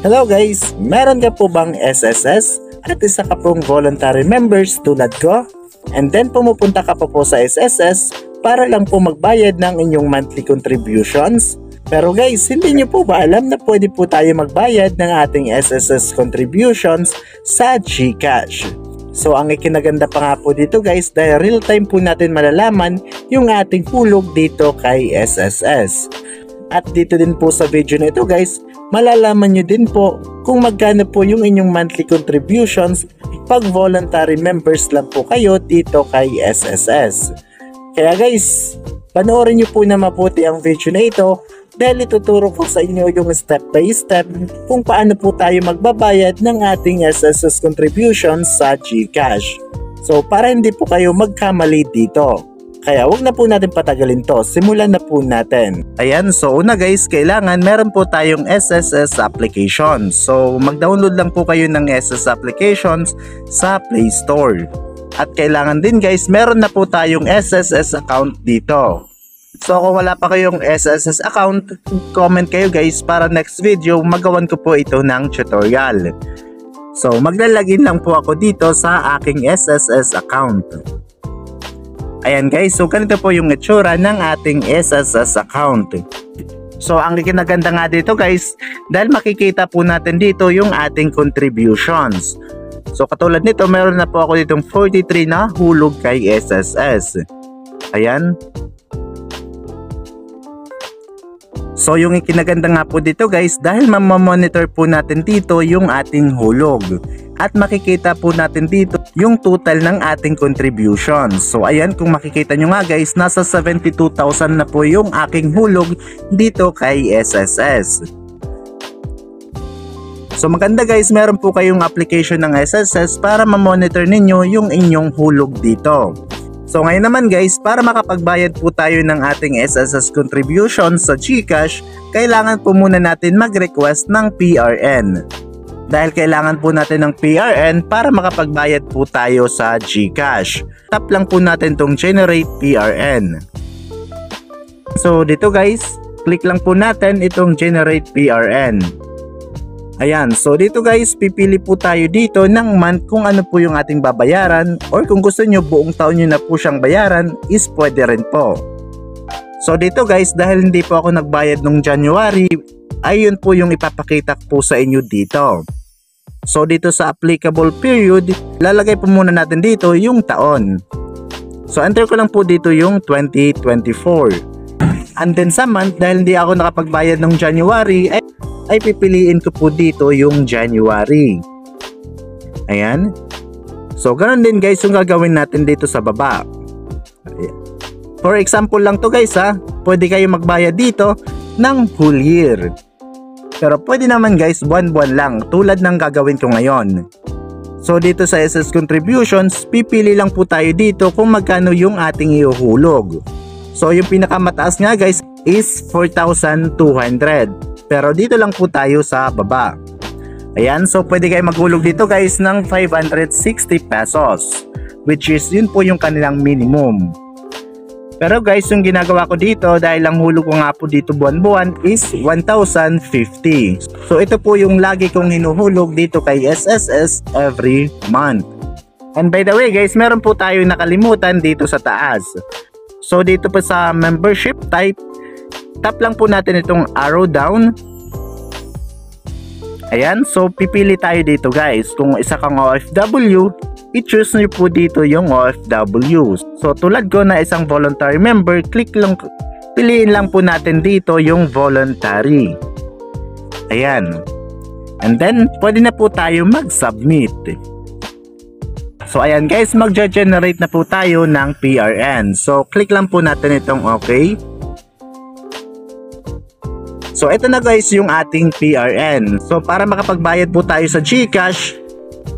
Hello guys! Meron ka po bang SSS at isa ka pong voluntary members tulad ko? And then pumupunta ka po sa SSS para lang po magbayad ng inyong monthly contributions? Pero guys, hindi nyo po ba alam na pwede po tayo magbayad ng ating SSS contributions sa GCash? So ang ikinaganda pa nga po dito guys, dahil real time po natin malalaman yung ating hulog dito kay SSS. At dito din po sa video na ito guys, malalaman nyo din po kung magkano po yung inyong monthly contributions pag voluntary members lang po kayo dito kay SSS. Kaya guys, panoorin nyo po na mabuti ang video na ito dahil ituturo ko sa inyo yung step by step kung paano po tayo magbabayad ng ating SSS contributions sa GCash. So para hindi po kayo magkamali dito. Kaya wag na po natin patagalin to, simulan na po natin. Ayan, so una guys, kailangan meron po tayong SSS application. So mag-download lang po kayo ng SSS applications sa Play Store. At kailangan din guys, meron na po tayong SSS account dito. So kung wala pa kayong SSS account, comment kayo guys para next video magawan ko po ito ng tutorial. So maglalagin lang po ako dito sa aking SSS account. Ayan guys, so ganito po yung itsura ng ating SSS account. So ang kinaganda nga dito guys, dahil makikita po natin dito yung ating contributions. So katulad nito, meron na po ako ditong 43 na hulog kay SSS. Ayan. So yung ikinaganda nga po dito guys, dahil mamamonitor po natin dito yung ating hulog. At makikita po natin dito yung total ng ating contributions. So ayan, kung makikita nyo nga guys, nasa 72,000 na po yung aking hulog dito kay SSS. So maganda guys, meron po kayong application ng SSS para ma-monitor ninyo yung inyong hulog dito. So ngayon naman guys, para makapagbayad po tayo ng ating SSS contributions sa GCash, kailangan po muna natin mag-request ng PRN. Dahil kailangan po natin ng PRN para makapagbayad po tayo sa GCash. Tap lang po natin tong Generate PRN. So dito guys, click lang po natin itong Generate PRN. Ayan, so dito guys, pipili po tayo dito ng month kung ano po yung ating babayaran, or kung gusto nyo buong taon nyo na po siyang bayaran is pwede rin po. So dito guys, dahil hindi po ako nagbayad nung January, ayun po yung ipapakita po sa inyo dito. So dito sa applicable period, lalagay po muna natin dito yung taon. So enter ko lang po dito yung 2024. And then sa month, dahil hindi ako nakapagbayad ng January, ay pipiliin ko po dito yung January. Ayan. So ganoon din guys yung gagawin natin dito sa baba. Ayan. For example lang to guys ha, pwede kayo magbayad dito ng whole year. Pero pwede naman guys buwan-buwan lang tulad ng gagawin ko ngayon. So dito sa SS contributions, pipili lang po tayo dito kung magkano yung ating ihuhulog. So yung pinakamataas nga guys is 4,200. Pero dito lang po tayo sa baba. Ayan, so pwede kayo maghulog dito guys ng 560 pesos. Which is yun po yung kanilang minimum. Pero guys, yung ginagawa ko dito dahil ang hulog ko nga po dito buwan-buwan is 1,050. So ito po yung lagi kong hinuhulog dito kay SSS every month. And by the way guys, meron po tayo nakalimutan dito sa taas. So dito po sa membership type, tap lang po natin itong arrow down. Ayan, so pipili tayo dito guys. Kung isa kang OFW, i-choose nyo po dito yung OFW. So tulad ko na isang voluntary member, piliin lang po natin dito yung voluntary. Ayan. And then pwede na po tayo mag-submit. So ayan guys, mag-generate na po tayo ng PRN. So click lang po natin itong okay. So ito na guys yung ating PRN. So para makapagbayad po tayo sa GCash,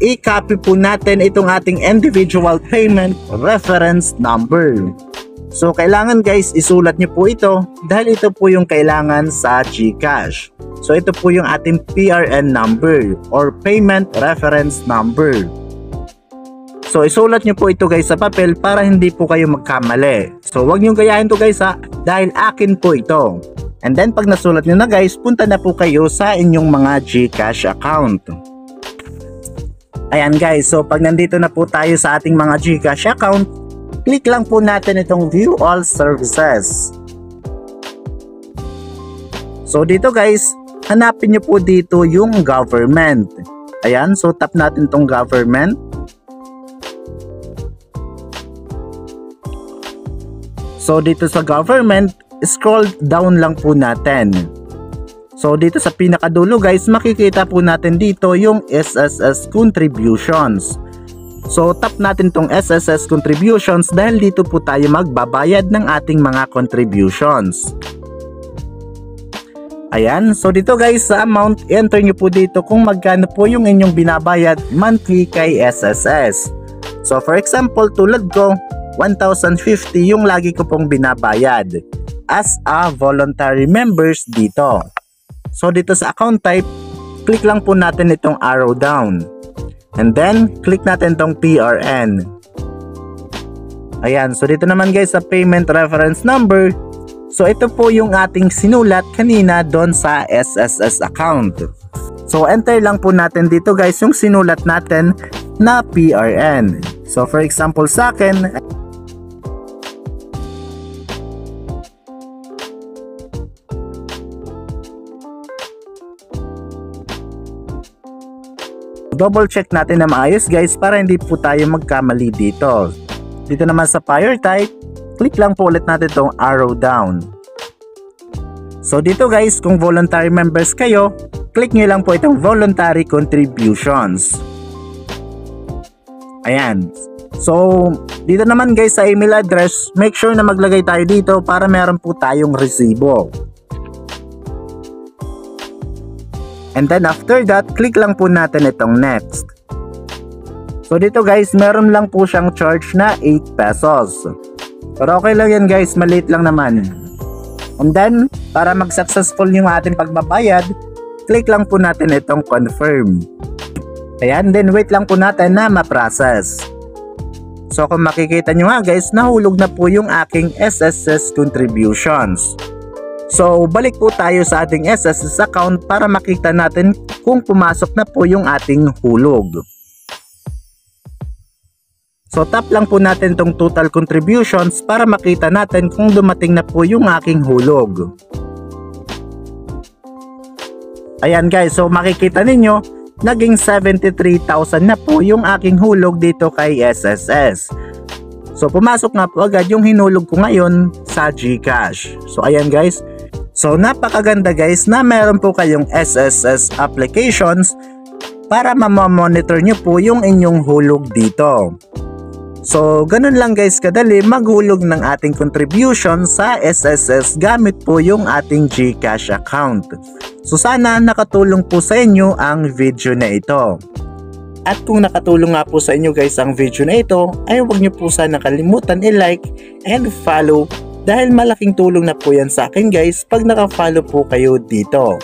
i-copy po natin itong ating individual payment reference number. So kailangan guys, isulat nyo po ito dahil ito po yung kailangan sa GCash. So ito po yung ating PRN number or payment reference number. So isulat nyo po ito guys sa papel para hindi po kayo magkamali. So wag nyo gayahin to guys ha, dahil akin po ito. And then pag nasulat nyo na guys, punta na po kayo sa inyong mga GCash account. Ayan guys, so pag nandito na po tayo sa ating mga GCash account, click lang po natin itong View All Services. So dito guys, hanapin nyo po dito yung Government. Ayan, so tap natin itong Government. So dito sa Government, scroll down lang po natin. So dito sa pinakadulo guys, makikita po natin dito yung SSS Contributions. So tap natin tong SSS Contributions dahil dito po tayo magbabayad ng ating mga contributions. Ayan, so dito guys sa amount, enter nyo po dito kung magkano po yung inyong binabayad monthly kay SSS. So for example, tulad ko, 1,050 yung lagi ko pong binabayad as a voluntary members dito. So dito sa account type, click lang po natin itong arrow down. And then, click natin itong PRN. Ayan, so dito naman guys sa payment reference number. So ito po yung ating sinulat kanina doon sa SSS account. So enter lang po natin dito guys yung sinulat natin na PRN. So for example sa akin, double check natin na maayos guys para hindi po tayo magkamali dito. Dito naman sa fire type, click lang po ulit natin itong arrow down. So dito guys, kung voluntary members kayo, click nyo lang po itong voluntary contributions. Ayan. So dito naman guys sa email address, make sure na maglagay tayo dito para meron po tayong resibo. And then after that, click lang po natin itong next. So dito guys, meron lang po siyang charge na 8 pesos. Pero okay lang yan guys, maliit lang naman. And then, para mag-successful yung ating pagbabayad, click lang po natin itong confirm. Ayan, then wait lang po natin na ma-process. So kung makikita nyo nga guys, nahulog na po yung aking SSS contributions. So balik po tayo sa ating SSS account para makita natin kung pumasok na po yung ating hulog. So tap lang po natin tong total contributions para makita natin kung dumating na po yung aking hulog. Ayan guys, so makikita ninyo naging 73,000 na po yung aking hulog dito kay SSS. So pumasok nga po agad yung hinulog ko ngayon sa GCash. So ayan guys. So napakaganda guys na meron po kayong SSS applications para ma-monitor nyo po yung inyong hulog dito. So ganun lang guys kadali maghulog ng ating contribution sa SSS gamit po yung ating GCash account. So sana nakatulong po sa inyo ang video na ito. At kung nakatulong nga po sa inyo guys ang video na ito, ay huwag nyo po sana kalimutan i-like and follow dahil malaking tulong na po yan sa akin guys pag naka-follow po kayo dito.